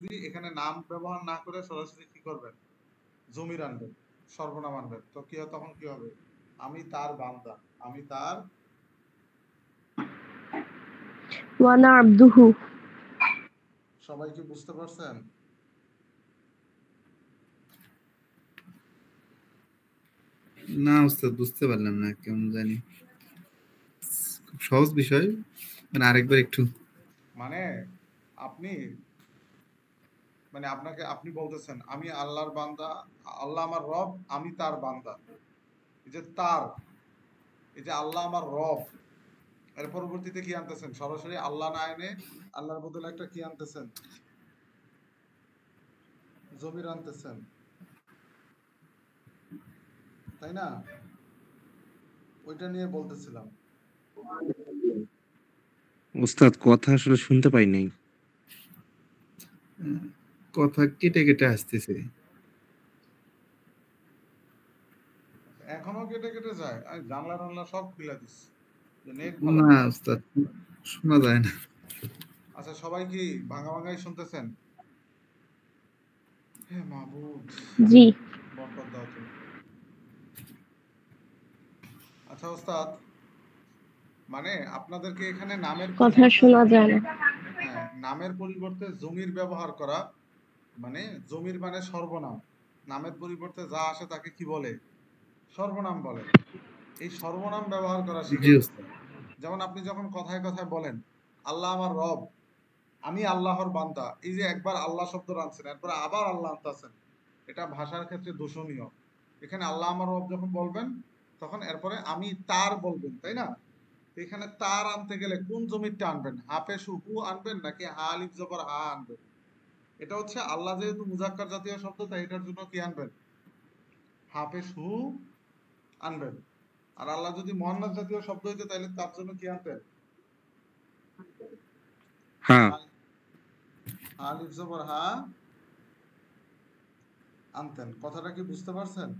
এখানে নাম ব্যবহার না করে সরাসরি কি করবেন, জমির আনবেন, সর্বনাম আনবেন, তো কি হয়, তখন কি হবে, আমি তার বান্দা, আমি তার ওয়ানা আব্দুহু। সবাই কি বুঝতে পারছেন? না উস্তাদ বুঝতে পারলাম না, কেমন জানি খুব সহজ বিষয়, মানে আরেকবার একটু। মানে আপনি মানে আপনাকে আপনি বলতেছেন আমি আল্লাহর বান্দা, আল্লাহ আমার রব, আমি তার বান্দা। এই যে তার, এই যে আল্লাহ আমার রব, এর পরবর্তীতে কি আনতেছেন, সরাসরি আল্লাহ না এনে আল্লাহর বদলে একটা কি আনতেছেন, জমির আনতেছেন, তাই না? ওইটা নিয়ে বলতেছিলাম। উস্তাদ কথা আসলে শুনতে পাই নাই। কথা কেটে কেটে আসতেছে। এখনো কেটে কেটে যায়, আমি জানলা টানলা সব খুলে দিচ্ছি, নেট ভালো না না। উস্তাদ শোনা যায় না। আচ্ছা, সবাই কি ভাঙা ভাঙাই শুনতেছেন? হে মাহবুব, জি। বরকত দাও তুমি। আচ্ছা ওস্তাদ, মানে আপনাদেরকে এখানে নামের কথা পরিবর্তে, শোনা যায় না। হ্যাঁ, নামের পরিবর্তে জমির ব্যবহার করা, মানে জমির মানে সর্বনাম, নামের পরিবর্তে যা আসে তাকে কি বলে, সর্বনাম বলে। এই সর্বনাম ব্যবহার করা জি শিখাইতেছে। উস্তাদ। যেমন আপনি যখন কথায় কথায় বলেন আল্লাহ আমার রব, আমি আল্লাহর বান্দা, এই যে একবার আল্লাহ শব্দ আনছেন, এরপরে আবার আল্লাহ আনতেছেন, এটা ভাষার ক্ষেত্রে দূষণীয়। এখানে আল্লাহ আমার রব যখন বলবেন, তখন এরপরে আমি তার বলবেন, তাই না? এখানে তার আনতে গেলে কোন জমিরটা আনবেন, হাফে সুহু আনবেন নাকি হা আলিফ জবর হা আনবেন? এটা হচ্ছে আল্লাহ যেহেতু মুজাক্কার জাতীয় শব্দ, তাই এটার জন্য কি আনবেন, হাফে সুহু আনবেন। আর আল্লাহ যদি মুয়ান্নাস জাতীয় শব্দ হইতো তাহলে তার জন্য কি আনতেন, হ্যাঁ আলিফ জবর হা আনতেন। কথাটা কি বুঝতে পারছেন?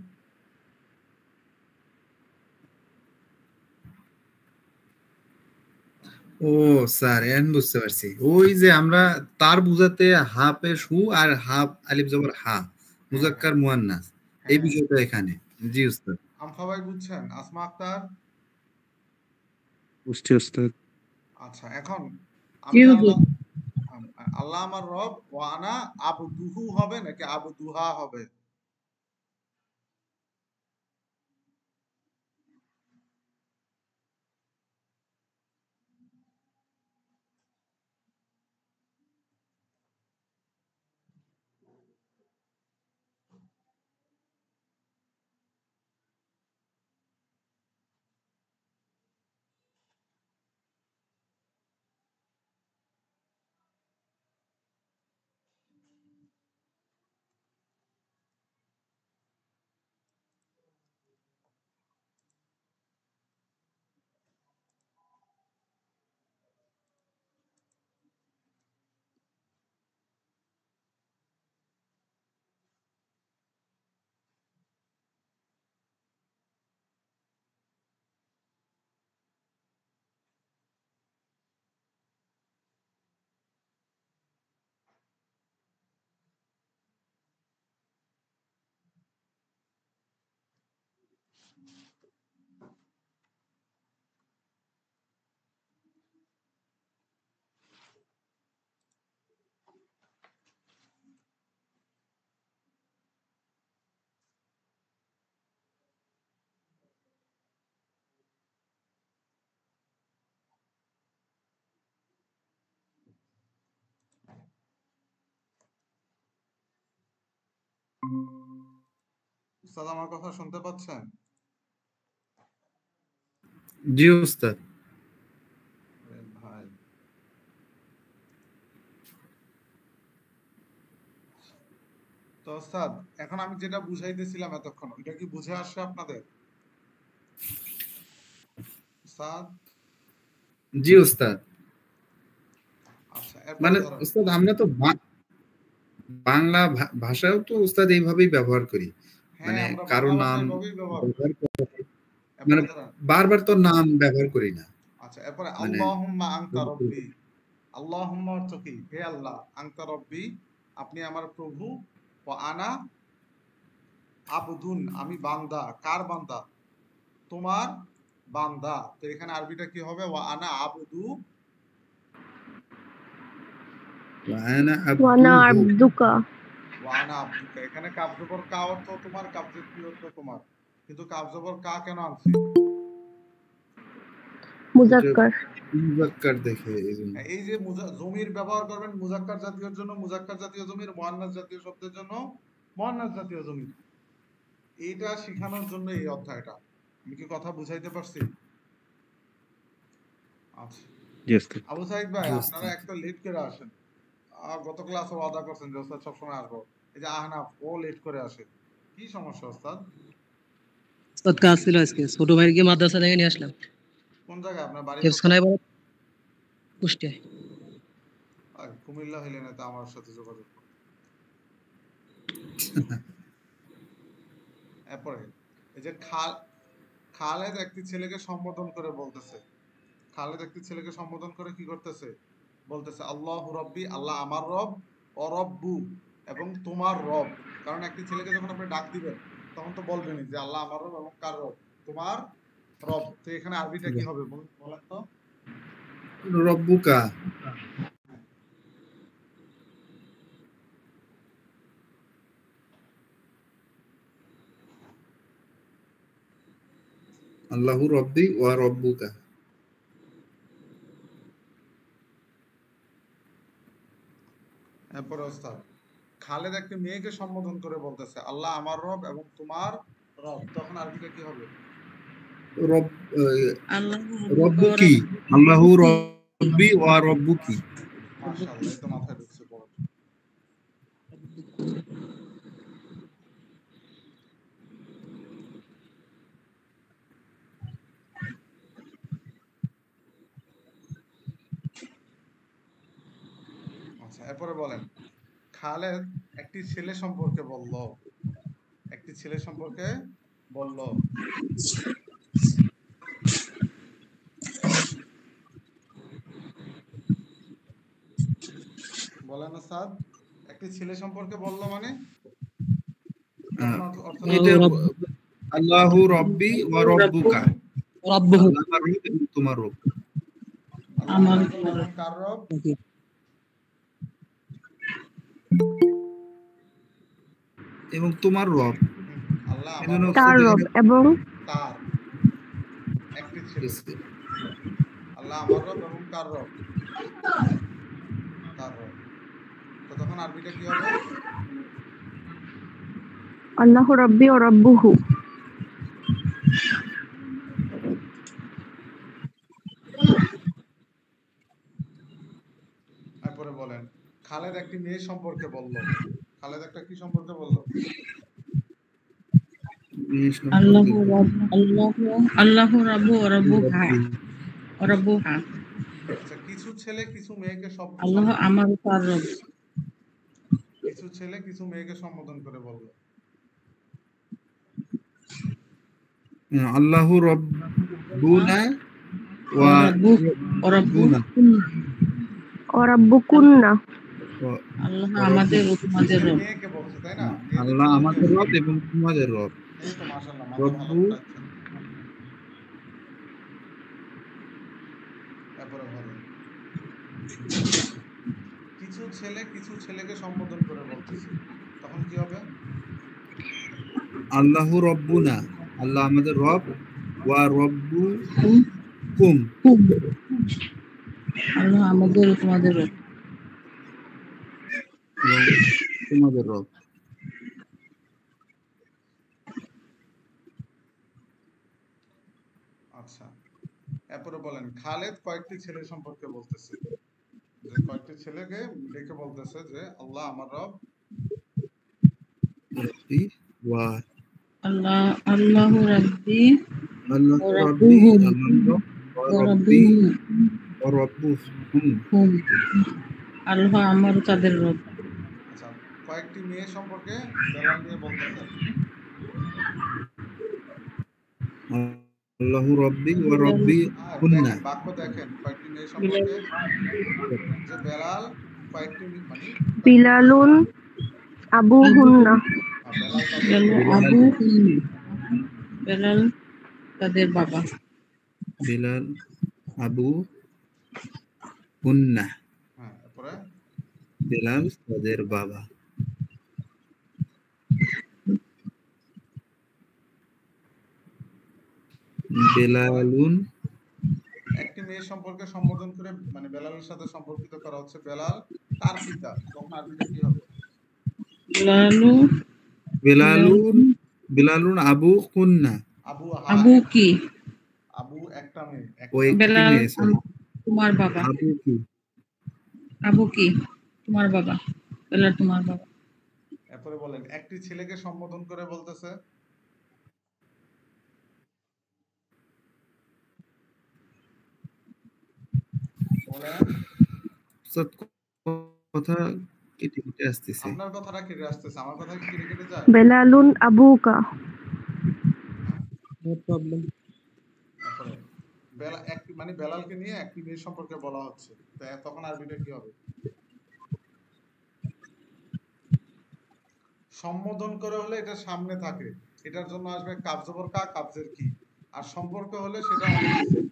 ও স্যার এখন বুঝতে পারছি, ওই যে আমরা তার বুঝাতে হাফে সু আর হাফ আলিফ জবর হা, হ্যাঁ হ্যাঁ মুজাক্কার মুয়ান্নাস, এই হ্যাঁ, বিষয়টা এখানে। জি উস্তাদ। আমফা ভাই বুঝছেন? আসমা আক্তার, বুঝছি উস্তাদ। আচ্ছা এখন জি আমি হুজুর। আল্লাহ, আল্লাহ আমার রব, ওয়ানা আবদুহু হবে নাকি আবদুহা হবে? উস্তাদ আমার কথা শুনতে পাচ্ছেন? জি উস্তাদ। ভাই, তো ওস্তাদ এখন আমি যেটা বুঝাইতেছিলাম এতক্ষণ, ওইটা কি বুঝে আসছে আপনাদের? উস্তাদ, জি উস্তাদ। আচ্ছা এরপরে মানে ধরেন, উস্তাদ আমরা তো বাংলা ভাষাও তো উস্তাদ এইভাবেই ব্যবহার করি, হ্যাঁ মানে আমরা কারো বাংলা ভাষা নাম এভাবেই ব্যবহার করি। ব্যবহার করে, মানে এরপরে ধরেন, বারবার তো নাম ব্যবহার করি না, আচ্ছা এরপরে মানে আল্লাহুম্মা আনতা রব্বি, আল্লাহুম্মা অর্থ কি, হে আল্লাহ, আনতা রব্বি, আপনি আমার প্রভু, ওয়া আনা আবদুন, আমি বান্দা। কার বান্দা? তোমার বান্দা। তো এখানে আরবিটা কি হবে? ওয়া আনা আবদু, ওয়ানা ওয়ানা আব্দুহু। আব্দুকা ওয়া আনা আবদুকা। এখানে কাফ জবর কা অর্থ তোমার, কাফ জের কি অর্থ তোমার। কিন্তু কাফ জবর কা কেন আনছি? এটা মুজাক্কার মুজাক্কার দেখে এইজন্য। এই যে জমির ব্যবহার করবেন মুজাক্কার জাতীয়র জন্য মুজাক্কার জাতীয় জমির, মুয়ান্নাস জাতীয় শব্দের জন্য মুয়ান্নাস জাতীয় জমির। এইটা শেখানোর জন্য এই অধ্যায়টা। আমি কি কথা বুঝাইতে পারছি? আচ্ছা জি ওস্তাদ। আবু সাইদ ভাই, জি আপনারা ওস্তাদ। একটা লেট করে আসেন। গত ক্লাসে ওয়াদা করছেন যে ওস্তাদ সবসময় আসবো। এই যে আহনাফ, ও লেট করে আসে। কি সমস্যা ওস্তাদ? ওস্তাদ কাজ ছিল আজকে, ছোট ভাইকে মাদ্রাসা থেকে নিয়ে আসলাম। কোন জায়গায় আপনার বাড়ি? হেফসখানায় বাড়ি, কুষ্টিয়ায়। কুমিল্লা হইলে না তো আমার সাথে যোগাযোগ করুন। এরপরে এই যে খালেদ একটি ছেলেকে সম্বোধন করে বলতেছে, খালেদ একটি ছেলেকে সম্বোধন করে কি করতেছে? বলতেছে আল্লাহু রাব্বি, আল্লাহ আমার রব, ও রব্বু, এবং তোমার রব। কারণ একটি ছেলেকে যখন আপনি ডাক দিবেন তখন তো বলবেনই যে আল্লাহ আমার রব এবং কার রব? তোমার রব। তো এখানে আরবিটা কি হবে বলেন তো? রব্বুকা। আল্লাহু রব্বি ওয়া রব্বুকা। এরপরে ওস্তাদ, খালেদ একটি মেয়েকে সম্বোধন করে বলতেছে আল্লাহ আমার রব এবং তোমার রব। তখন আরবিটা কি হবে? রব আল্লাহ রব্বুকি। আল্লাহু রব্বি ওয়া রব্বুকি। মাশাআল্লাহ, এই তো মাথায় ঢুকছে বড়। আচ্ছা এরপরে বলেন, খালেদ একটি ছেলে সম্পর্কে বলল, একটি ছেলে সম্পর্কে বলল। বলেন ওস্তাদ, একটি ছেলে সম্পর্কে বলল মানে তখন অর্থ এটা আল্লাহু রব্বি ওয়া রব্বুকা। রব্বুহু, আল্লাহ আমার রব এবং তোমার রব। আল্লাহ আমার আমার রব এবং কার রব? এবং তোমার রব। আল্লাহ আমার এজন্য রব তার ওস্তাদ রব এখানে এবং তার, একটি ছেলে। এসে আল্লাহ আমার রব এবং কার রব? তার রব। তো তখন আরবিটা কি হবে? আল্লাহু রাব্বি ওয়া রাব্বুহু তারপরে বলেন, খালেদ একটি মেয়ে সম্পর্কে বলল। খালেদ একটা কি সম্পর্কে বলল? মেয়ে আল্লাহু সম্পর্কে রাব্বু, আল্লাহু রাব্বু ওয়া রাব্বুহা, ওয়া রাব্বুহা। আচ্ছা, কিছু ছেলে কিছু মেয়েকে আল্লাহ আমার তার রব। কিছু ছেলে কিছু মেয়েকে সম্বোধন করে বলল। আল্লাহু রব্বুনা ওয়া রাব্বু, ওয়া রব্বুনা। ওয়া রাব্বুকুন্না আল্লাহ আমাদের ও তোমাদের রব। মেয়েকে বলছে তাই না? আল্লাহ আমাদের রব এবং তোমাদের রব। এই তো মাশাআল্লাহ, মাথা ভালো রব্বু খাটাচ্ছেন। তারপরে বলেন, কিছু ছেলে কিছু ছেলেকে সম্বোধন করে বলতেছে, তখন কি হবে? আল্লাহু রব্বুনা, আল্লাহ আমাদের রব, ওয়া রব্বুকুম, আল্লাহ আমাদের ও তোমাদের রব। এবং তোমাদের রব। আচ্ছা এরপরে বলেন, খালেদ কয়েকটি ছেলে সম্পর্কে বলতেছে, যে কয়েকটি ছেলেকে ডেকে বলতেছে যে আল্লাহ আমার রব। রব্বি ওয়া আল্লাহ, আল্লাহু রাব্বি আল্লাহু ওয়া রব্বি, রাব্বুহুম, আল্লাহ ওয়া ওয়া রব্বি রাব্বুহুম, ওয়া রব্বুহুম। আল্লাহ আমার ও তাদের রব। আচ্ছা, কয়েকটি মেয়ে সম্পর্কে বেলাল নিয়ে বলতেছে, আল্লাহু রব্বি ওয়া রব্বি হুন্না। দেখেন বাক্য দেখেন, কয়েকটি মেয়ে সম্পর্কে যে বেলাল কয়েকটি মানে বিলালুন আবুহুন্না। বেলাল তাদের বেলাল আবু বেলাল তাদের বাবা। বিলাল আবু হুন্না, হ্যাঁ, তারপরে বিলাল তাদের বাবা। বেলালুন একটি মেয়ে সম্পর্কে সম্বোধন করে মানে বেলালের সাথে সম্পর্কিত করা হচ্ছে বেলাল তার পিতা, তখন আরবিতে কি হবে? বেলালু বেলালুন বিলালুন আবু হুন্না, আবু আবু কি? আবু একটা মেয়ে, ও একটা একটি বেলাল মেয়ে, sorry। তোমার বাবা। আবু কি? আবু কি? তোমার বাবা। বেলাল তোমার বাবা। এরপরে বলেন একটি ছেলেকে সম্বোধন করে বলতেছে বলেন। উস্তাদ, কথা কেটে কেটে আসতেছে। আপনার কথাটা কেটে আসতেছে, আমার কথা কি কেটে কেটে যায়? বেলালুন আবুকা। হ্যাঁ, নো প্রবলেম। তারপরে একটি মানে বেলালকে নিয়ে একটি মেয়ে সম্পর্কে বলা হচ্ছে, তো তখন আরবিটা কি হবে? সম্বোধন করে হলে এটা সামনে থাকে, এটার জন্য আসবে কাব জবর কা, কাবজের কি। আর সম্পর্ক হলে সেটা অনুপস্থিত,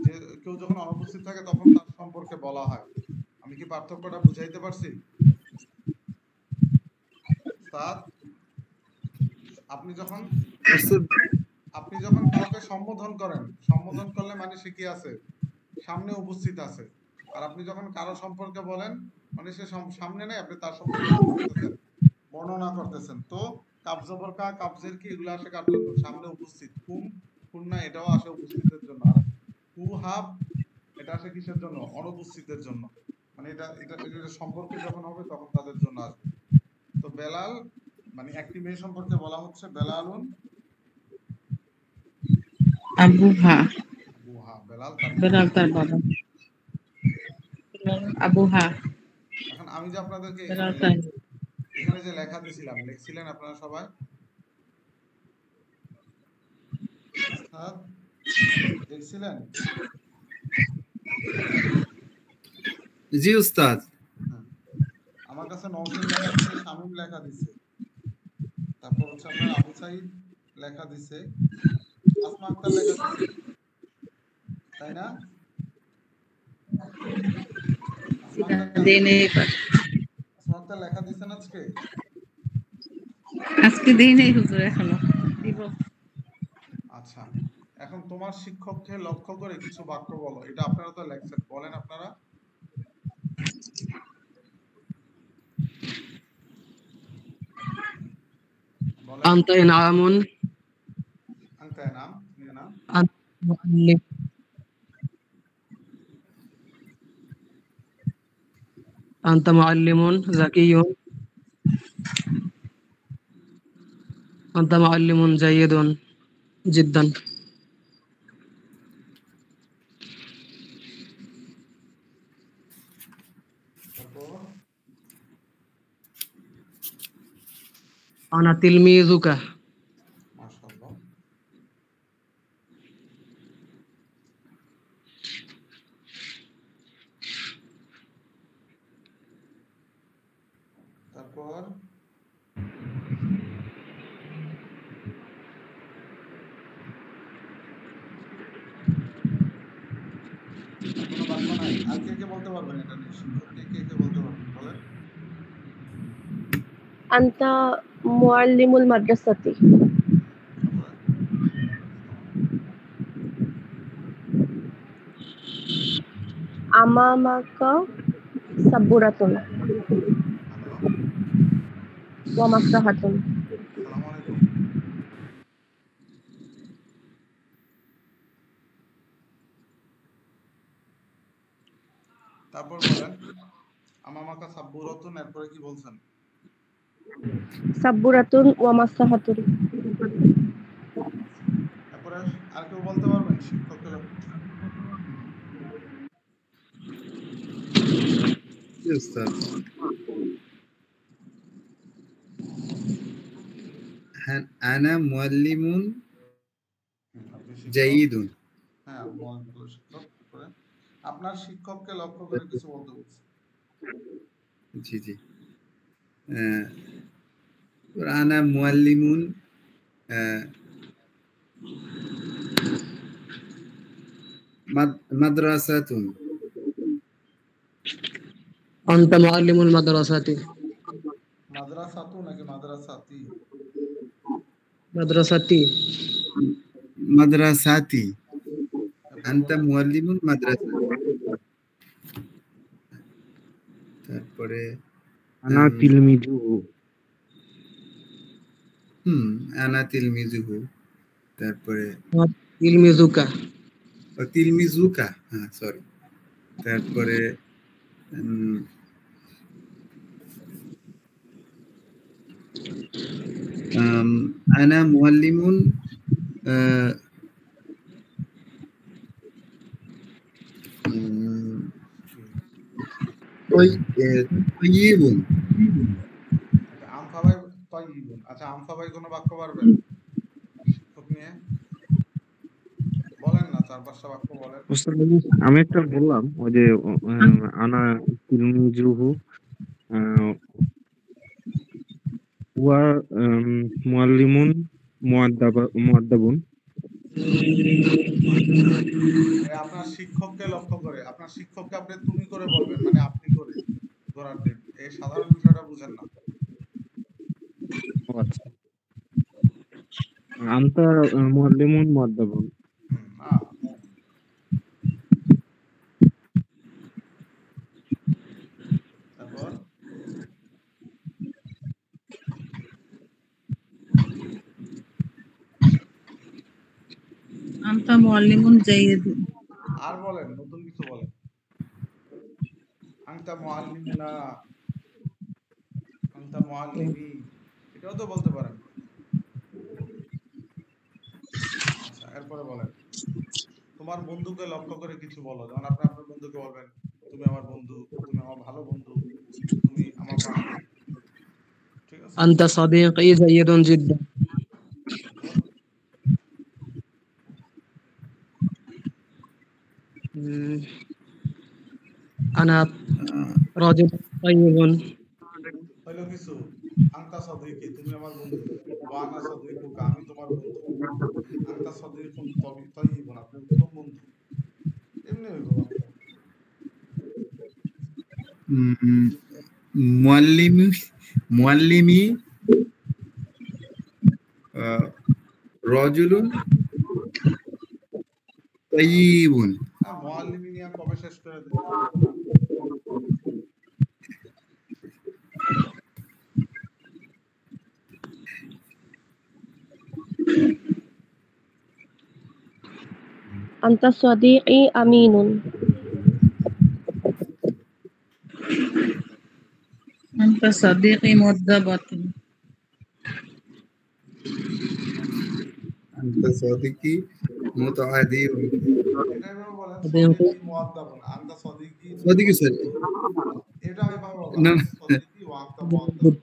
যে কেউ যখন অনুপস্থিত থাকে তখন তার সম্পর্কে বলা হয়। আমি কি পার্থক্যটা বুঝাইতে পারছি? উস্তাদ, আপনি যখন উস্তাদ, আপনি যখন কাউকে সম্বোধন করেন, সম্বোধন করলে মানে সে কি আছে, সামনে উপস্থিত আছে। আর আপনি যখন কারো সম্পর্কে বলেন মানে সে সামনে নেই, আপনি তার সম্পর্কে কি করতেছেন, বর্ণনা করতেছেন। তো কাবজবর কা, কাবজের কি, এগুলো আসে কার জন্য? সামনে উপস্থিত। কুন্না এটাও আসে উপস্থিতের জন্য। আর কু হাব এটা আসে কিসের জন্য? অনুপস্থিতের জন্য। মানে এটা এটা এটা সম্পর্কে যখন হবে তখন তাদের জন্য আসবে। তো বেলাল মানে একটি মেয়ে সম্পর্কে বলা হচ্ছে বেলালুন আবুহা। আবুহা, বেলাল তার বেলাল তার বাবা। আবুহা। এখন আমি যে আপনাদেরকে বেলাল তার এখানে যে লেখা দিছিলাম, লিখছিলেন আপনারা সবাই? উস্তাদ, দেখছিলেন? জি উস্তাদ। হ্যাঁ, আমার কাছে নওশীন লেখা দিছে, শামীম লেখা দিছে, তারপর হচ্ছে আপনার আবু সাইদ লেখা দিছে, আসমা আক্তার লেখা দিছে, তাই না? আসমা আক্তার দেনে আসমা আক্তার লেখা দিছেন আজকে? আজকে দেই নাই হুজুর, এখনো দিব। আচ্ছা, এখন তোমার শিক্ষককে লক্ষ্য করে কিছু বাক্য বলো। এটা আপনারা তো লেখছেন, বলেন আপনারা। বলেন। أنت إنعام. আনতে নাম নিয়ে নাম। أنت معلم. أنت معلم ذكي. أنت معلم جيد جدا. তারপর أنا تلميذك. মাশাআল্লাহ। তারপর আর কোনো বাক্য নাই? আর কে কে বলতে পারবেন এটা নিয়ে? শিক্ষককে কে কে বলতে পারবেন বলেন? আনতা মুআল্লিমুল মাদ্রাসাতি। তারপরে আমামাকা সাব্বুরাতুন হ্যালো, ওয়া মাসলাহাতুন। আসসালামু আলাইকুম। তারপর বলেন আমামাকা সাব্বুরাতুন, এরপরে কি বলছেন? সাব্বুরাতুন ওয়া মাসলাহাতুন। এরপরে আর কেউ বলতে পারবেন শিক্ষককে জি উস্তাদ। হ্যাঁ, আনা মুআল্লিমুন আপনি শিক্ষক? জাইয়িদুন। হ্যাঁ, ভালো শিক্ষক। তারপরে আপনার শিক্ষককে লক্ষ্য করে কিছু বলতে বলছি। জি জি আহ, আনা মুআল্লিমুন আহ, মাদ্রাসাতুন আনতা মুআল্লিমুল মাদ্রাসাতি। মাদ্রাসাতু নাকি মাদ্রাসাতি? মাদ্রাসাতি। মাদ্রাসাতি এরপর আনতা বলেন। মুআল্লিমুন মাদ্রাসা। তারপরে আনা উম, তিলমিজুহু। আনা তিলমিজুহু। তারপরে ইলমিজুকা। তিলমিজুকা, হ্যাঁ সরি। তারপরে উম, আনা মুআল্লিমুন আহ, উম, তয়্যিবুন। আচ্ছা, আমফা ভাই তাইয়িবুন। আচ্ছা, আমফা ভাই কোনো বাক্য পারবেন শিক্ষক নিয়ে? বলেন না, 4-5টা বাক্য বলেন। উস্তাদ আমি একটা বললাম ওই যে আনা তিলমিজুহু ওয়া মুআল্লিমুন মুআদ্দাবুন। আপনার শিক্ষককে লক্ষ্য করে, আপনার শিক্ষককে আপনি তুমি করে বলবেন, মানে আপনি করে ধরার দিন। এই সাধারণ বিষয়টা বুঝেন না। ও আচ্ছা। আনতা মুআল্লিমুন মুআদ্দাবুন। হুম, আহ, তারপর আনতা মুআল্লিমুন জাইয়িদুন। আর বলেন, নতুন কিছু বলেন। আংতা মুআল্লিমুনা, আংতা মুআল্লিমি, এটাও তো বলতে পারেন। আচ্ছা, এরপরে বলেন। তোমার বন্ধুকে লক্ষ্য করে কিছু বলো। যেমন আপনি আপনার বন্ধুকে বলবেন, তুমি আমার বন্ধু, তুমি আমার ভালো বন্ধু, তুমি আমার বান্ধবী। ঠিক আছে? আনতা সাদিকি জাইয়িদুন জিদ্দান। তারপর উম, আনা রাজুলুন তাইয়িবুন। হইলো কিছু। আংতা সদিকি, তুমি আমার বন্ধু। ওয়ানা সদিকুকা, আমি তোমার বন্ধু। আংতা সদিকুন তাইয়িবুন, আপনি উত্তম বন্ধু। এমনি হইব বাক্য। উম, মুআল্লিমি মুআল্লিমি আহ, রাজুলুন তাইয়িবুন। হ্যাঁ, মুআল্লিমি নিয়ে কবে শেষ করে দিলাম? আনতা সাদিকি আমিনুন। আনতা সাদিকি মুআদ্দাবাতুন। আনতা সাদিকি মুতআদিবুন। এটা এভাবে বলেন, সাদিকি সদিকি মুআদ্দাবুন, আংতা সদিকি। সাদিকি স্যার, এটা এভাবে বলবেন, না আংতা সদিকি ওয়া আংতা মুআদ্দাবুন।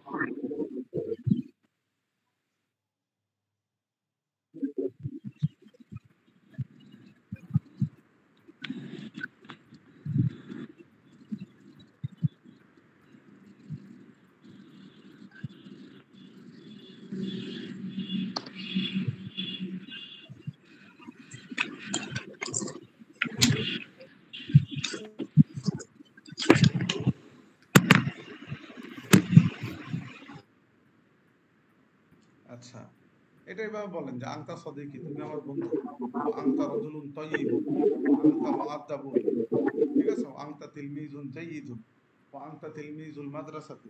আচ্ছা, এটা এভাবে বলেন যে আংতা সদিকি, তুমি আমার বন্ধু। ও আংতা রাজুলুন তাইয়িবুন, আংতা মুআদ্দাবুন। ঠিক আছে? ও আংতা তিলমিজুন জাইয়িদুন, ও আংতা তিলমিজুল মাদ্রাসাতি।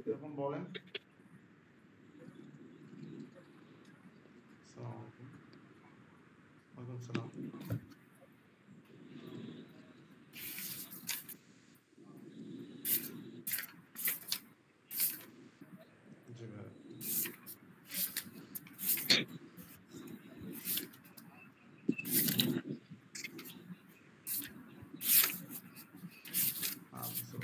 এরকম বলেন। আসসালামু আলাইকুম। ওয়ালাইকুম সালাম। জি ভাই। আচ্ছা,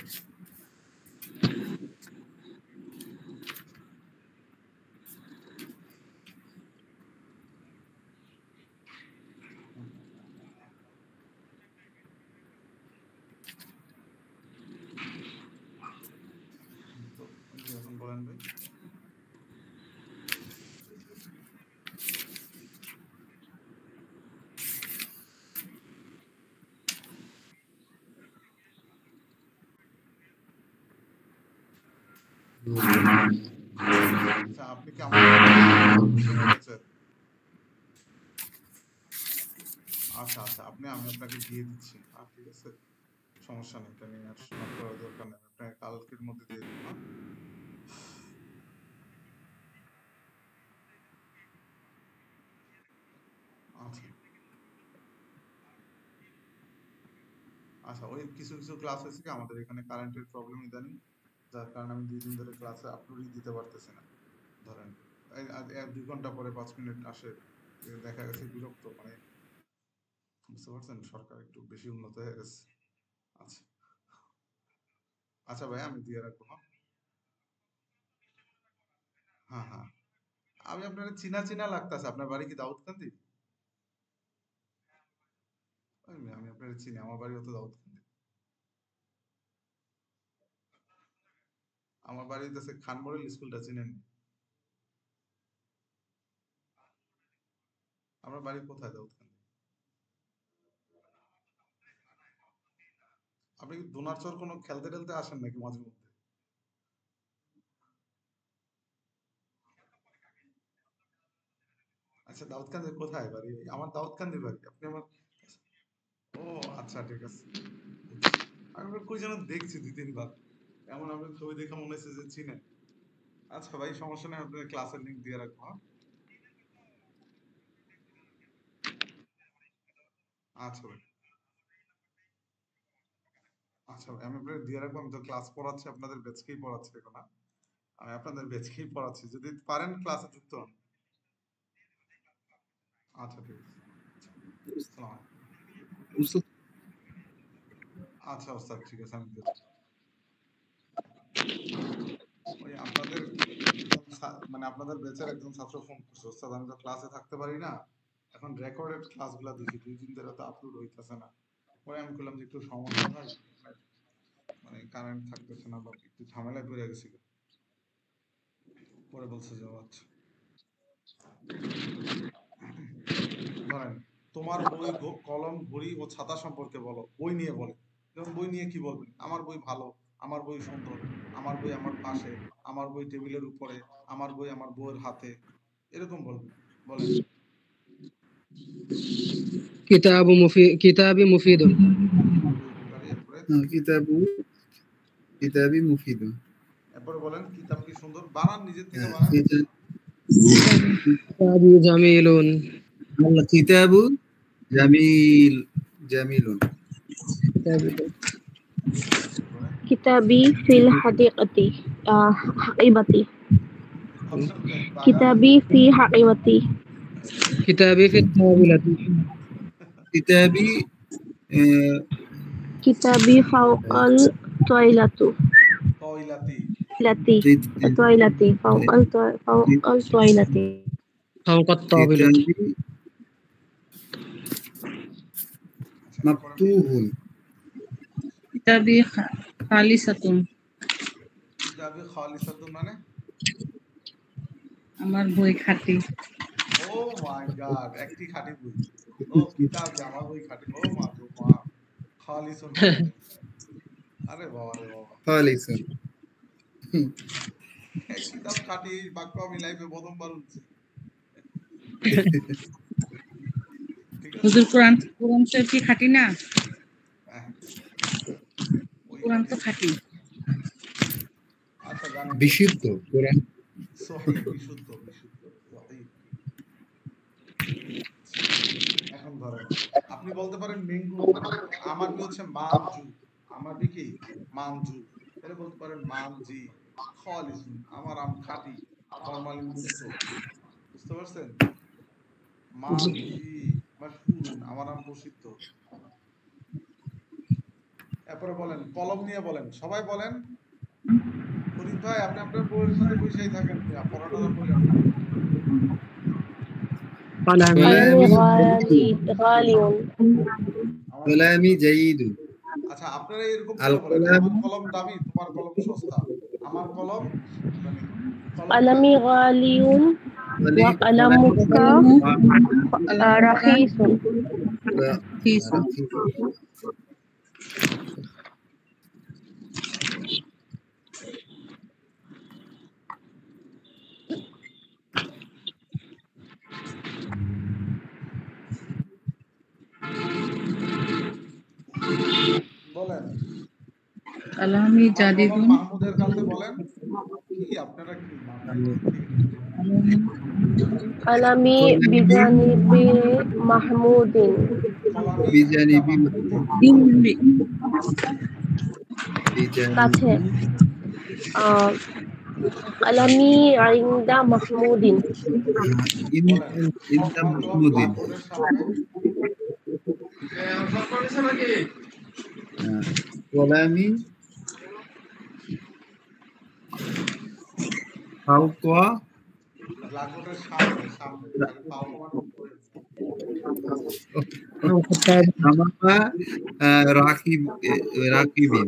বলেন ভাই। আচ্ছা আপনি কি আমার শুনে গেছেন? আচ্ছা আচ্ছা আমি আপনাকে দিয়ে দিচ্ছি। ঠিক আছে, সমস্যা নেই, এটা নিয়ে আর শোনা করার দরকার নেই, আপনাকে কালকের মধ্যে দিয়ে দেবো। আচ্ছা আচ্ছা, ওই কিছু কিছু ক্লাস হয়েছে কি আমাদের এখানে কারেন্টের প্রবলেম ইদানিং, যার কারণে আমি 2 দিন ধরে ক্লাসে আপলোডই দিতে পারতেছি না। ধরেন 2 ঘন্টা পরে 5 মিনিট আসে, দেখা গেছে বিরক্ত, মানে বুঝতে পারছেন, সরকার একটু বেশি উন্নত হয়ে গেছে। আচ্ছা আচ্ছা ভাই, আমি দিয়ে রাখবো। হ্যাঁ হ্যাঁ, আমি আপনার চিনা চিনা লাগতেছে। আপনার বাড়ি কি দাউদকান্দি? আমি আপনার চিনি, আমার বাড়ি হতো দাউদকান্দি। আমার বাড়ি হচ্ছে খানমোড়েল, স্কুলটা চিনেন? আমার বাড়ি কোথায় দাউদকান্দি? আপনি কি দোনারচর কোনো খেলতে টেলতে আসেন নাকি মাঝে মধ্যে? আচ্ছা, দাউদকান্দি কোথায় বাড়ি? আমার দাউদকান্দি বাড়ি, আপনি আমার। ও আচ্ছা, ঠিক আছে। আমি আপনার কই যেন দেখছি 2-3 বার, এমন আপনার ছবি দেখে মনে হচ্ছে যে চিনেন। আচ্ছা ভাই, সমস্যা নেই, আপনার ক্লাসের লিঙ্ক দিয়ে রাখবো। আচ্ছা ভাই, আচ্ছা ভাই, আমি আপনার দিয়ে রাখবো। আমি তো ক্লাস পড়াচ্ছি, আপনাদের ব্যাচকেই পড়াচ্ছি এখন। আমি আপনাদের ব্যাচকেই পড়াচ্ছি, যদি পারেন ক্লাসে যুক্ত হন। আচ্ছা ঠিক আছে, আসসালামু আলাইকুম। উস্তাদ আচ্ছা ওস্তাদ, ঠিক আছে, আমি দিয়ে দেব। ওই আপনাদের মানে আপনাদের ব্যাচের একজন ছাত্র ফোন করছে, ওস্তাদ আমি তো ক্লাসে থাকতে পারি না, এখন রেকর্ডেড ক্লাসগুলো দেখি, 2 দিন ধরে তো আপলোড হইতেছে না। পরে আমি বললাম যে একটু সমস্যা হয়, মানে কারেন্ট থাকতেছে না বা একটু ঝামেলায় পড়ে গেছি। পরে বলছে যে আচ্ছা, ধরেন তোমার বই, কলম, ঘড়ি ও ছাতা সম্পর্কে বলো, বই নিয়ে বলে। যেমন বই নিয়ে কি বলবেন? আমার বই ভালো, আমার বই সুন্দর, আমার বই আমার পাশে, আমার বই টেবিলের উপরে, আমার বই আমার বউয়ের হাতে, এরকম বলবেন। বলেন। কিতাবি মুফিদুন। খুবই উপকারী। এরপরে কিতাবু কিতাবি মুফিদ। এরপরে বলেন কিতাব কি সুন্দর, বানান নিজের থেকে বানান। কিতাবি জামিলুন। কিতাবু জামিল জামিলুন। বলেন। কিতাবি ফিল হাদিকাতি হাকিবাতি। কিতাবি ফি হাকিবাতি। কিতাবি ফিত তাবিলাতি। কিতাবি কিতাবি ফাওকাল তয়লাতু তয়লাতি। লাতি তয়লাতি ফাওকাল তয়লাতি। ফাওকাত তাবিলাতি। কিতাবি মাকতুবুন। কিতাবি খালিসাতুন, কিতাবি খালিসাতুন মানে? আমার বই খাঁটি। ও মাই গড, একটি খাঁটি বই। ও কিতাব যে আমার বই খাঁটি, ও মা গো মা। খালিসুন মানে? আরে বাবা রে বাবা, খালিসুন। এই কিতাব খাঁটি বাক্য আমি লাইফে প্রথমবার শুনছি। ঠিক আছে, হুজুর কোরআন কোরআন শরীফ কি খাঁটি না? হ্যাঁ, ওই কোরআন তো খাঁটি। খাঁটি। আচ্ছা জানি, বিশুদ্ধ কোরআন। সহি, বিশুদ্ধ বিশুদ্ধ সহি। এখন ধরেন আপনি বলতে পারেন ম্যাঙ্গো, মানে আমার বি হচ্ছে মানজু, আমার বি কি মানজু, তাহলে বলতে পারেন মানজি খালিসুন, আমার আম খাঁটি, ফরমালিন মুক্ত। বুঝতে পারছেন? মানজি মাশহুরুন, আমার আম প্রসিদ্ধ। এরপরে বলেন কলম নিয়ে বলেন, সবাই বলেন। ফরিদ ভাই, আপনি আপনার বইয়ের সাথে বসেই থাকেন, পড়াটা করেন না। কালামি গালিউন। কালামি জাইদুন। আচ্ছা আপনারা এরকম আল করে বলেন, কালাম আমার কলম দামি, তোমার কলম সস্তা, আমার আমার কলম মানে কলম قلمي غالي وقلمك رخيص Fiso. বলেন Kalami আমার কলম jadidun. মাহমুদের কাছে বলেন কি আপনারা কি قلمي بجانب محمود কলামি বিজানিবি Dimbi. কাছে قلمي عند محمود ইনদা মাহমুদিন ব্ল্যাকবোর্ডের সামনে কলামি ফাওকা ব্ল্যাকবোর্ডের সামনে সামনে পাও কমান্ড উপরে আমামা রাকিবিন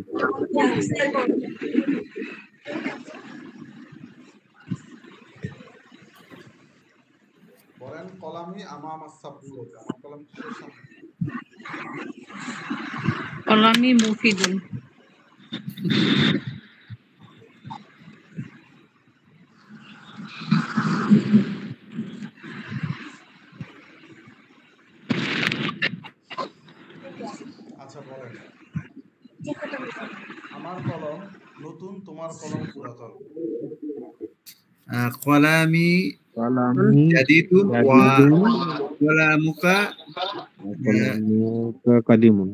বলেন কলামি আমামা সাবুরত আমার কলম কিসের সামনে Kalami mufidun. আচ্ছা বলেন আমার কলম নতুন তোমার কলম পুরাতন কলামি কালামি জাদিদুন ওয়া কলামুকা কলামুকা কাদিমুন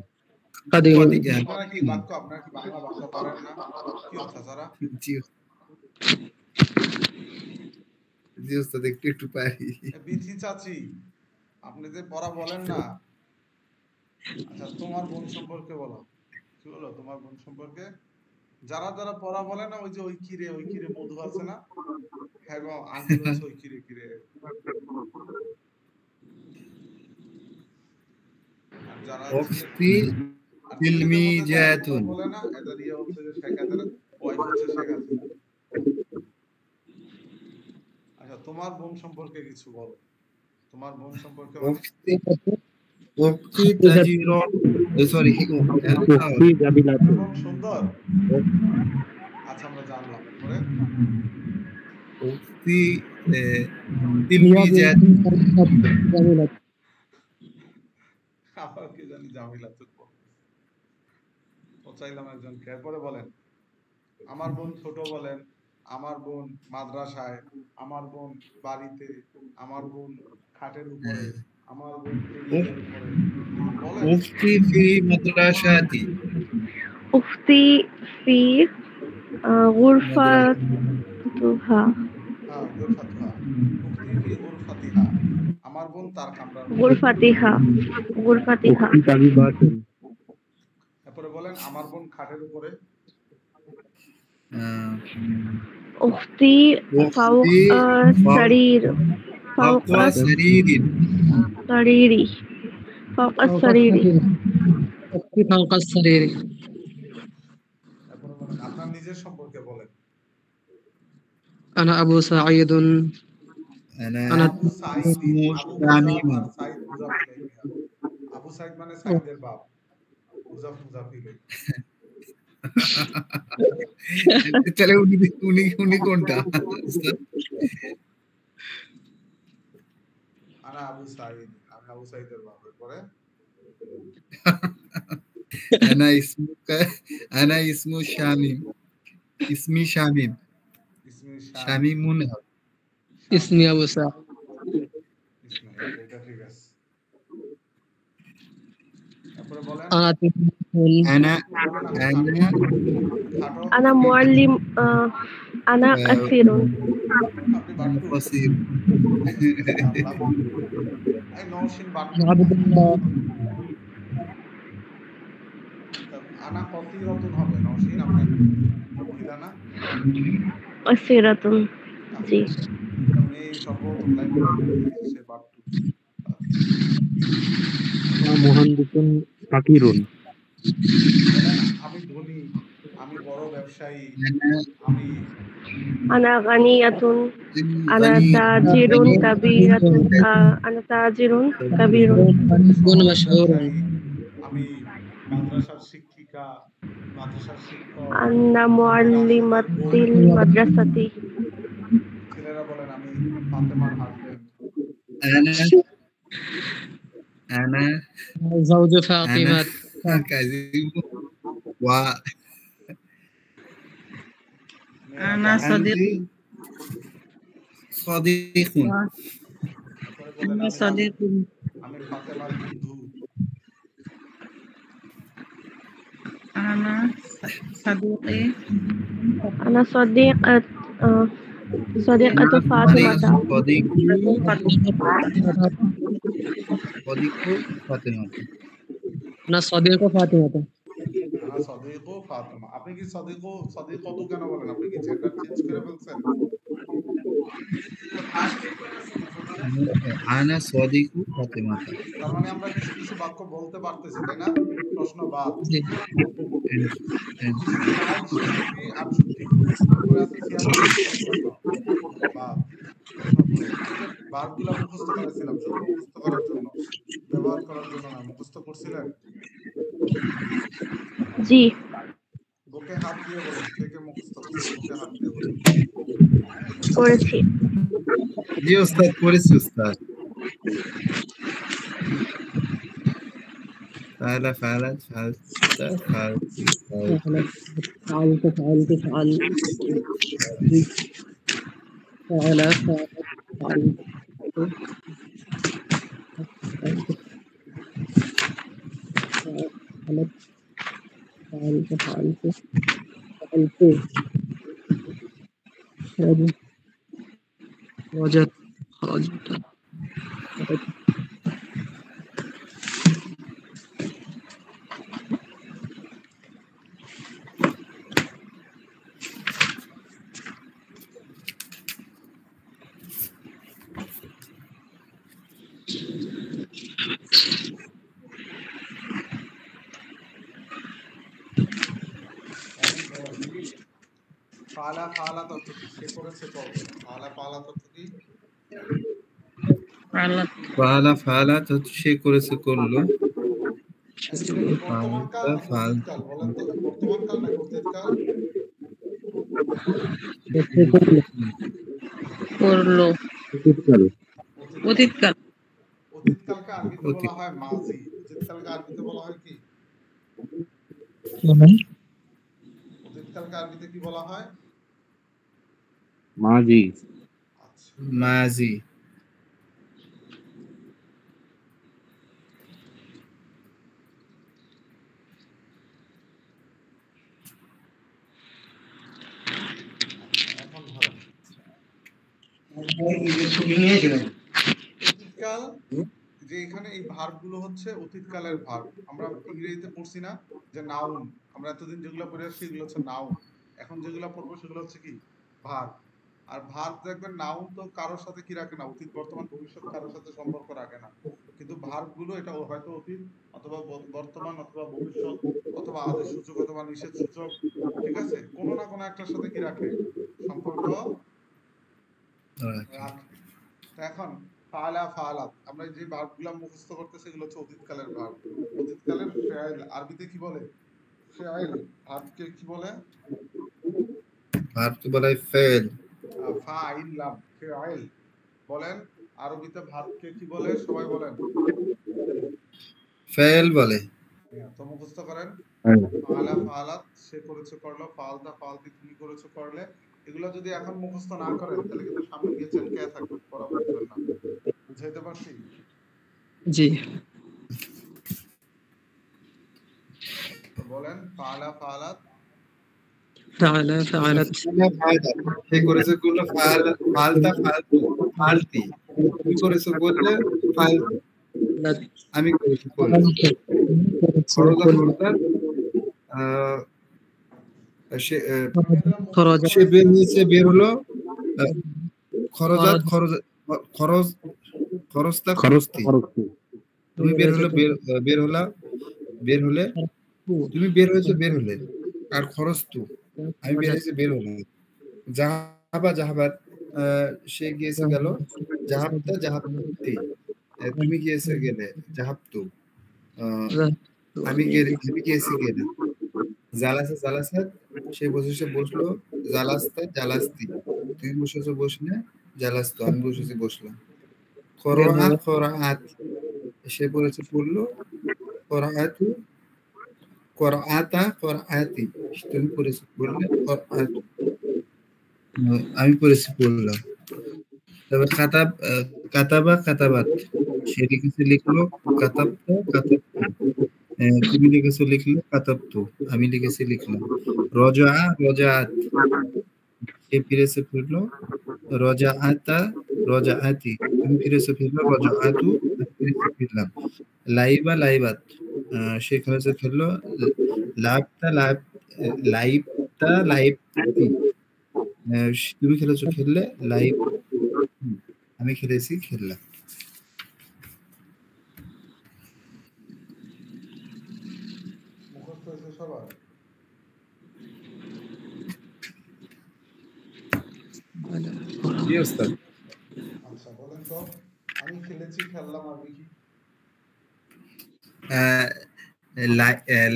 قديم আপনারা কি বাক্য আপনারা কি বাংলা বাক্য পারেন না কি হচ্ছে যারা জি জি ওস্তাদ একটু একটু পারি বিথি চাচি আপনি যে পড়া বলেন না আচ্ছা তোমার বোন সম্পর্কে বলো কি বলো তোমার বোন সম্পর্কে যারা যারা পড়া বলে না ওই যে ওই কিরে মধু আছে না হ্যাঁ গো আঙ্গুল হচ্ছে ওই কিরে আর যারা ওক্তি ফিল্মি জাতুন বলে না এদের ইয়ে হচ্ছে যে শেখ হাসিনা ওয়াইফ হচ্ছে শেখ হাসিনা আচ্ছা তোমার বোন সম্পর্কে কিছু বলো তোমার বোন সম্পর্কে বলো ওক্তি তাজিরন সরি উক্তি জাবিলাতুন এবং সুন্দর আচ্ছা আমরা জানলাম পরে ওক্তি ফিল্মি জাতুন আবার কি জানি জামিলা তো চাইলাম একজনকে এরপরে বলেন আমার বোন ছোট বলেন আমার বোন মাদ্রাসায় আমার বোন বাড়িতে আমার বোন খাটের উপরে আমার বোন টেবিলের উপরে বলেন ওক্তি ফি মাদ্রাসাতি أختي في غرفتها হ্যাঁ গুরফাতিহা উক্তি ফি গুরফাতিহা আমার বোন তার কামরার মধ্যে। غرفتها উক্তি তাজিবাতুন এরপরে বলেন আমার বোন খাটের উপরে أختي فوق السرير فوق ফাওকা সারিরিন السرير فوق السرير فوق السرير এরপরে বলেন আপনার নিজের সম্পর্কে বলেন أنا أبو سعيد আনা أنا আবু সাইদ ইসমু আবু শামিম মুজাফ আর সাইদ মুজাফ ইলাইহি আবু সাইদ মানে সাইদের বাপ মুজাফ ইলাইহি তাহলে উনি কোনটা উস্তাদ? আনা আবু সাইদ আমি আবু সাইদের বাপ পরে আনা ইসমু শামিম ইসমি শামিম ইসমি শামিমুন اسمي أبو سعيد ইসমি এটা ঠিক আছে তারপরে বলেন أنا تلميذ আনা খাটো أنا معلم أنا قصير আপনি বাট্টু কসির এই নওশিন বাট্টু عبد الله আনা কফি রতন হবে নওশিন আপনি মহিলা না قصيرة জি আপনি সর্বপ্রথম লাইন সে বাট্টু মুহান্দিসুন ফাকিরুন আমি ধনী আমি বড় ব্যবসায়ী ব্যবসায়ী, আনা আমি أنا غنية أنا غني تاجر كبيرة أنا تاجر كبير كن مشهورا ব্যবসায়ী, আমি মাদ্রাসার শিক্ষিকা, মাদ্রাসার শিক্ষক, أنا معلمة বই। المدرسة ছেলেরা বলেন আমি ফাতেমার হাজবেন্ড। أنا أنا زوج أنا فاطمة كذب و মেয়েরা আনা বলেন, সাদিক أنت صديق করে বলেন আনা আমি সাদিক আমি ফাতেমার বন্ধু। আনা সাদিকি أنا صديقة أنا فاطمة صديق فاطمة فاطمة أنا صديق فاطمة আনা সদিকু ফাতেমা। আপনি কি সদিকতু কেন বলেন? আপনি কি জেন্ডার চেঞ্জ করে ফেলছেন? أنا صديق فاطمة তার মানে আমরা কিছু কিছু বাক্য বলতে পারতেছি, তাই না? প্রশ্ন বাদ। جي. أنت 68 উপরে আছে 76 প্রশ্ন বাদ। প্রশ্ন পূরণ। বারগুলা মুখস্থ করেছিলাম শুধু মুখস্থ করার জন্য, ব্যবহার করার জন্য না। মুখস্থ করছিলেন? জি বুকে হাত দিয়ে বলুন, কে কে মুখস্থ করছেন? বুকে হাত দিয়ে বলুন। করেছি জি ওস্তাদ করেছি ওস্তাদ فعل فعلت فعلت فعلت فعلت فعلت فعلت فعل فعلت فعلت فعلت فعلت فعلت فعلت خرجت خرجت خرجت ফালা ফালা তত্ত্ব কি? সে করেছে করবে। ফালা ফালা তত্ত্ব কি? আলাত فعل فعلت সে করেছে করলো এটা কি বর্তমান কাল নাকি ফাল অতীত কাল? বলেন তো, বর্তমান কাল নাকি অতীত কাল? করলো অতীত কাল। অতীতকাল অতীত কালকে আরবিতে অতীত। বলা হয় মাজি। অতীত কালকে আরবিতে বলা হয় কি? অতীত কালকে আরবিতে কি বলা হয়? মাজি আচ্ছা, মাজি এখন ধরেন অতীতকাল, যে এখানে এই ভার্ব গুলো হচ্ছে অতীতকালের ভার্ব। আমরা ইংরেজিতে পড়ছি না যে নাউন, আমরা এতদিন যেগুলো পড়ে আসছি এগুলো হচ্ছে নাউন। এখন যেগুলো পড়বো সেগুলো হচ্ছে কি? ভার্ব। আর ভার্ব দেখবেন নাউন তো কারোর সাথে কি রাখে না, অতীত বর্তমান ভবিষ্যৎ কারোর সাথে সম্পর্ক রাখে না। কিন্তু ভার্ব গুলো এটা হয়তো অতীত অথবা বর্তমান অথবা ভবিষ্যৎ অথবা আদেশ সূচক অথবা নিষেধ সূচক, ঠিক আছে? কোনো না কোনো একটার সাথে কি রাখে? সম্পর্ক রাখে। তো এখন ফালা ফালাত, আমরা যে ভার্বগুলো মুখস্থ করতেছি এগুলো হচ্ছে অতীতকালের ভার্ব। অতীতকালের ফেআইল আরবিতে কি বলে? ফেআইল ভার্বকে কি বলে? ভার্ব তো বলা হয় ফেল ফাইলাম ফেআইল বলেন। আরবিতে ভার্বকে কি বলে? সবাই বলেন। ফেল বলে তো মুখস্থ করেন। ফালা ফালাত, সে করেছে করলো। ফালতা ফালতি, তুমি করেছো করলে। এগুলো যদি এখন মুখস্থ না করেন তাহলে কিন্তু সামনে গিয়ে চেলকায় থাকবেন, পড়া বুঝবেন না। বুঝাইতে পারছি? جي. বলেন ফালা ফালাত, فعل فعلت সে করেছে করলো ফালতা ফালতু ফালতি তুমি করেছো করলে ফালতু فعلت আমি করেছি করলো খরচ খরচা সে خرج সে বের নিচে বের হলো খরজাত খরচ খরচ খরচটা খরচতি তুমি বের হলো বের হলা বের হলে তুমি বের হয়েছো বের হলে আর খরচ তো আমি বেরিয়েছি বের হলাম। জাহাবা জাহাবাত সে গিয়েছে গেল, জাহাবতা জাহাবতি তুমি গিয়েছে গেলে, জাহাবতু আমি গিয়েছি গেলে, জালাসা জালাসাত সে বসেছে বসলো, জালাস্তা জালাস্তি তুমি বসেছো বসলে, জালাস্তু আমি বসেছি বসলাম। খরাআ খরাআত সে পড়েছে পড়লো, খরাআতু করাআতা করাআতি তুমি পড়েছো পড়লে, করাআতু আমি পড়েছি পড়লাম। তারপর কাতাবা কাতাবাত সে লিখেছে লিখলো, কাতাবতা কাতাবতু তুমি লিখেছো লিখলো, কাতাবতু আমি লিখেছি লিখলাম। রজা রজাআত সে ফিরেছে ফিরলো, রজাআতা রজাআতি তুমি ফিরেছো ফিরলো, রজাআতু আমি ফিরেছি ফিরলাম। লাইবা লাইবাত সে খেলেছে খেললো, লাইবতা লাইবতা লাইবতি তুমি খেলেছো খেললে, লাইব আমি খেলেছি খেললাম। মুখস্থ হয়েছে সবার? কি ওস্তাদ? আচ্ছা বলেন তো, আমি খেলেছি খেললাম আরবি কি?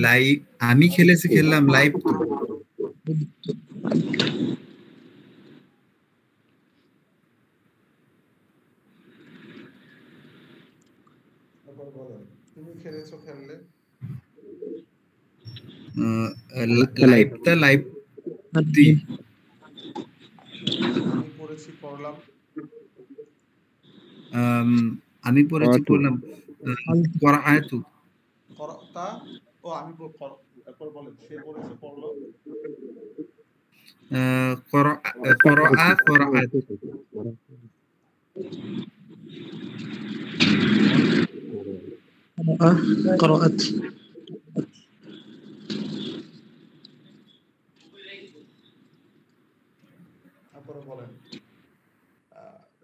লাইভ আমি খেলেছি খেললাম, লাইভ তো তারপর বলেন, তুমি খেলেছো খেললে, লাইভটা লাইভ তি আমি পড়েছি পড়লাম, আমি পড়েছি পড়লাম, করাআতু করতা ও আমি তারপর বলেন, সে পড়েছে পড়লো, করাআ করাআত قرأت তারপরে বলেন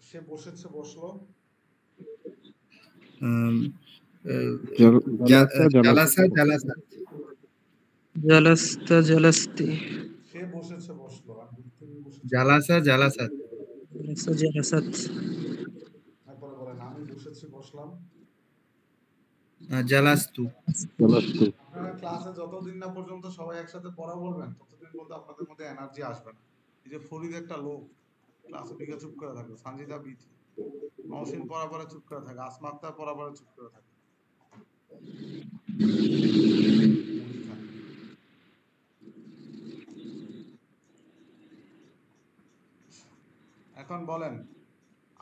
সে বসেছে বসলো, জালাসা জালাসা جلست جلستي সে বসেছে বসলো, আর তুমি বসেছো, জালাসা জালাসাত جلست جلست তারপরে বলেন আমি বসেছি বসলাম। জালাস্তু আপনারা ক্লাসে যতদিন না পর্যন্ত সবাই একসাথে পড়া বলবেন ততদিন পর্যন্ত আপনাদের মধ্যে এনার্জি আসবে না। এই যে ফরিদ একটা লোক ক্লাসে দিকে চুপ করে থাকে, সানজিদা বিথি নওশিন পড়া পরে চুপ করে থাকে, আসমা আক্তার পড়া পরে চুপ করে থাকে। এখন বলেন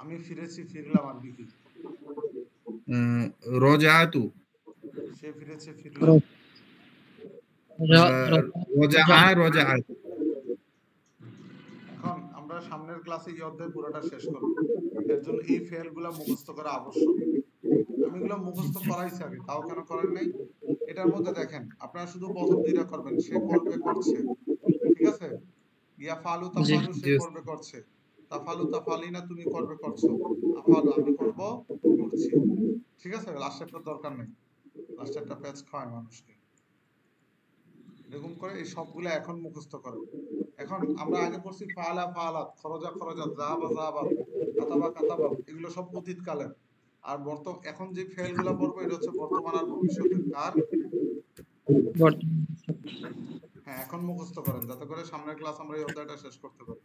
আমি ফিরেছি ফিরলাম আরবি কি? রজাআতু সে ফিরেছে ফিরলাম, রজাআ রজাআত। এখন আমরা সামনের ক্লাসে এই অধ্যায় পুরোটা শেষ করব, এর জন্য এই ফেলগুলো মুখস্থ করা আবশ্যক। আমি এগুলো মুখস্থ করাইছি আগে, তাও কেন করেন নাই? এটার মধ্যে দেখেন আপনারা শুধু প্রথম দুইটা করবেন, সে করবে করছে, ঠিক আছে? ইয়া ফালু তাফালু সে করবে করছে, তাফালু তাফালিনা তুমি করবে করছো, আফালু আমি করব করছি, ঠিক আছে? লাস্টেরটা দরকার নেই, লাস্টেরটা প্যাচ খাওয়ায় মানুষকে। এরকম করে এই সবগুলো এখন মুখস্থ করো। এখন আমরা আগে পড়ছি ফাআলা ফাআলাত, খরজা খরজাত, যাহাবা যাহাবাত, কাতাবা কাতাবাত, এগুলো সব অতীতকালের। আর এখন যে ফেলগুলো পড়বো এটা হচ্ছে বর্তমান আর ভবিষ্যতের। কার? হ্যাঁ, এখন মুখস্থ করেন যাতে করে সামনের ক্লাস আমরা এই অধ্যায়টা শেষ করতে পারি।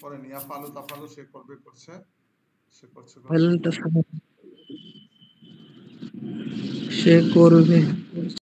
পড়েন ইয়া ফালু তাফালু সে করবে করছে, সে করছে করছে। সে করবে